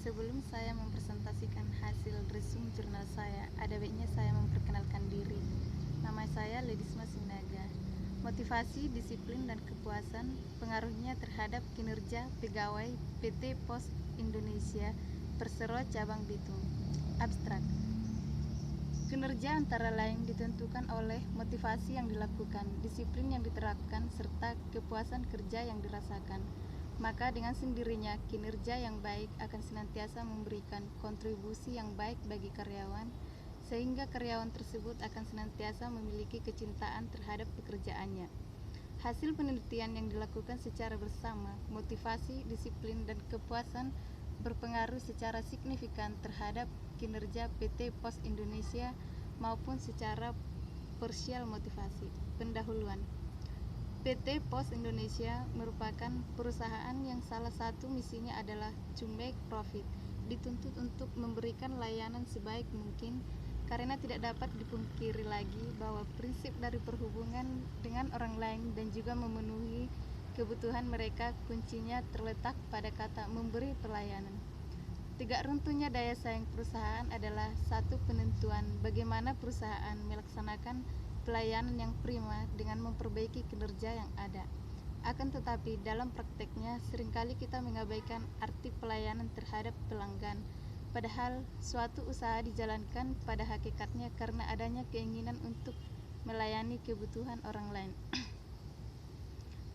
Sebelum saya mempresentasikan hasil resume jurnal saya, ada baiknya saya memperkenalkan diri. Nama saya Ledisma Sinaga. Motivasi, disiplin, dan kepuasan pengaruhnya terhadap kinerja pegawai PT Pos Indonesia Persero Cabang Bitung. Abstrak. Kinerja antara lain ditentukan oleh motivasi yang dilakukan, disiplin yang diterapkan, serta kepuasan kerja yang dirasakan. Maka dengan sendirinya kinerja yang baik akan senantiasa memberikan kontribusi yang baik bagi karyawan, sehingga karyawan tersebut akan senantiasa memiliki kecintaan terhadap pekerjaannya. Hasil penelitian yang dilakukan secara bersama, motivasi, disiplin, dan kepuasan berpengaruh secara signifikan terhadap kinerja PT Pos Indonesia maupun secara parsial motivasi. Pendahuluan. PT Pos Indonesia merupakan perusahaan yang salah satu misinya adalah to make profit, dituntut untuk memberikan layanan sebaik mungkin, karena tidak dapat dipungkiri lagi bahwa prinsip dari perhubungan dengan orang lain dan juga memenuhi kebutuhan mereka kuncinya terletak pada kata memberi pelayanan. Tegak runtuhnya daya saing perusahaan adalah satu penentuan bagaimana perusahaan melaksanakan pelayanan yang prima dengan memperbaiki kinerja yang ada. Akan tetapi dalam prakteknya seringkali kita mengabaikan arti pelayanan terhadap pelanggan, padahal suatu usaha dijalankan pada hakikatnya karena adanya keinginan untuk melayani kebutuhan orang lain.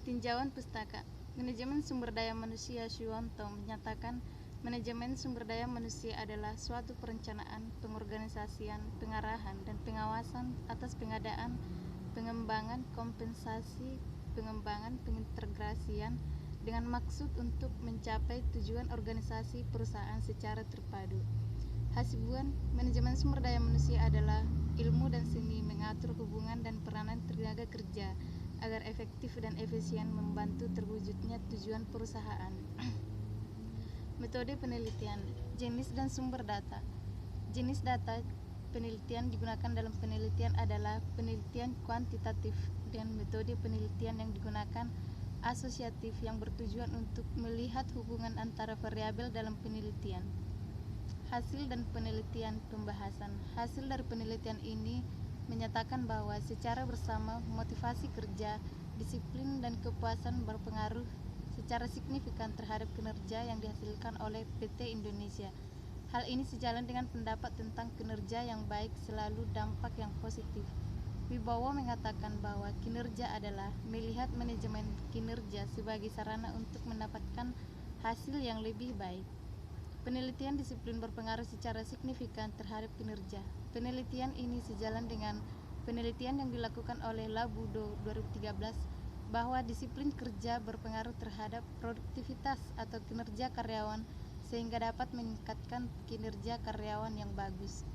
Tinjauan pustaka. Manajemen sumber daya manusia Suwonto menyatakan manajemen sumber daya manusia adalah suatu perencanaan, pengorganisasian, pengarahan, dan pengawasan atas pengadaan, pengembangan, kompensasi, pengembangan, pengintegrasian dengan maksud untuk mencapai tujuan organisasi perusahaan secara terpadu. Hasibuan, manajemen sumber daya manusia adalah ilmu dan seni mengatur hubungan dan peranan tenaga kerja agar efektif dan efisien membantu terwujudnya tujuan perusahaan. Metode penelitian, jenis dan sumber data. Jenis data penelitian digunakan dalam penelitian adalah penelitian kuantitatif, dan metode penelitian yang digunakan asosiatif yang bertujuan untuk melihat hubungan antara variabel dalam penelitian. Hasil dan penelitian pembahasan. Hasil dari penelitian ini menyatakan bahwa secara bersama motivasi kerja, disiplin, dan kepuasan berpengaruh secara signifikan terhadap kinerja yang dihasilkan oleh PT Indonesia. Hal ini sejalan dengan pendapat tentang kinerja yang baik selalu dampak yang positif. Wibowo mengatakan bahwa kinerja adalah melihat manajemen kinerja sebagai sarana untuk mendapatkan hasil yang lebih baik. Penelitian disiplin berpengaruh secara signifikan terhadap kinerja. Penelitian ini sejalan dengan penelitian yang dilakukan oleh Labudo 2013 bahwa disiplin kerja berpengaruh terhadap produktivitas atau kinerja karyawan sehingga dapat meningkatkan kinerja karyawan yang bagus.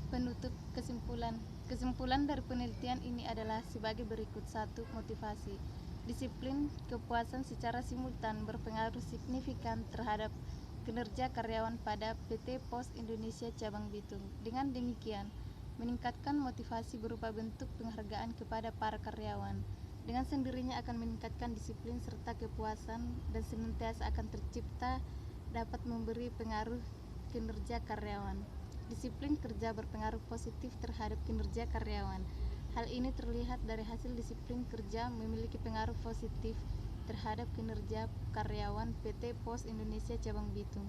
Penutup kesimpulan. Kesimpulan dari penelitian ini adalah sebagai berikut. 1. Motivasi. Disiplin, kepuasan secara simultan berpengaruh signifikan terhadap kinerja karyawan pada PT Pos Indonesia Cabang Bitung. Dengan demikian, meningkatkan motivasi berupa bentuk penghargaan kepada para karyawan. Dengan sendirinya akan meningkatkan disiplin serta kepuasan dan senantiasa akan tercipta dapat memberi pengaruh kinerja karyawan. Disiplin kerja berpengaruh positif terhadap kinerja karyawan. Hal ini terlihat dari hasil disiplin kerja memiliki pengaruh positif terhadap kinerja karyawan PT Pos Indonesia Cabang Bitung.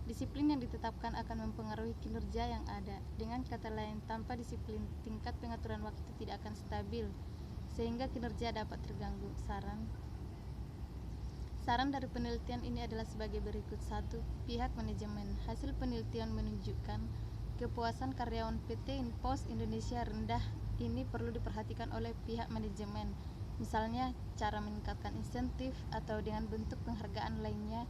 Disiplin yang ditetapkan akan mempengaruhi kinerja yang ada. Dengan kata lain, tanpa disiplin, tingkat pengaturan waktu tidak akan stabil, sehingga kinerja dapat terganggu. Saran dari penelitian ini adalah sebagai berikut. 1. Pihak manajemen. Hasil penelitian menunjukkan kepuasan karyawan PT Pos Indonesia rendah. Ini perlu diperhatikan oleh pihak manajemen, misalnya cara meningkatkan insentif atau dengan bentuk penghargaan lainnya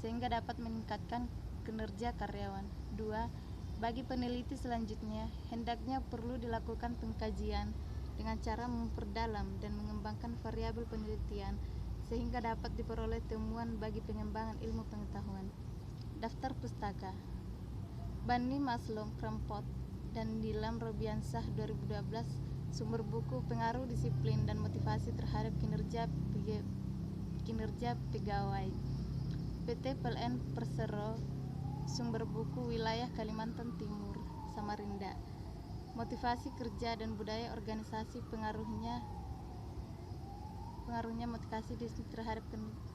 sehingga dapat meningkatkan kinerja karyawan. 2. Bagi peneliti selanjutnya, hendaknya perlu dilakukan pengkajian dengan cara memperdalam dan mengembangkan variabel penelitian sehingga dapat diperoleh temuan bagi pengembangan ilmu pengetahuan. Daftar pustaka. Bani Maslom Crampot dan Nilam Robiansah 2012. Sumber buku Pengaruh Disiplin dan Motivasi Terhadap Kinerja Pegawai. PT PLN Persero, Sumber Buku Wilayah Kalimantan Timur, Samarinda. Motivasi kerja dan budaya organisasi pengaruhnya motivasi terhadap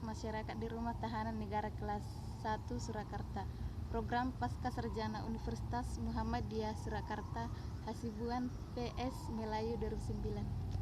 masyarakat di Rumah Tahanan Negara kelas 1 Surakarta. Program Pasca Sarjana Universitas Muhammadiyah Surakarta, Hasibuan PS Melayu 2009.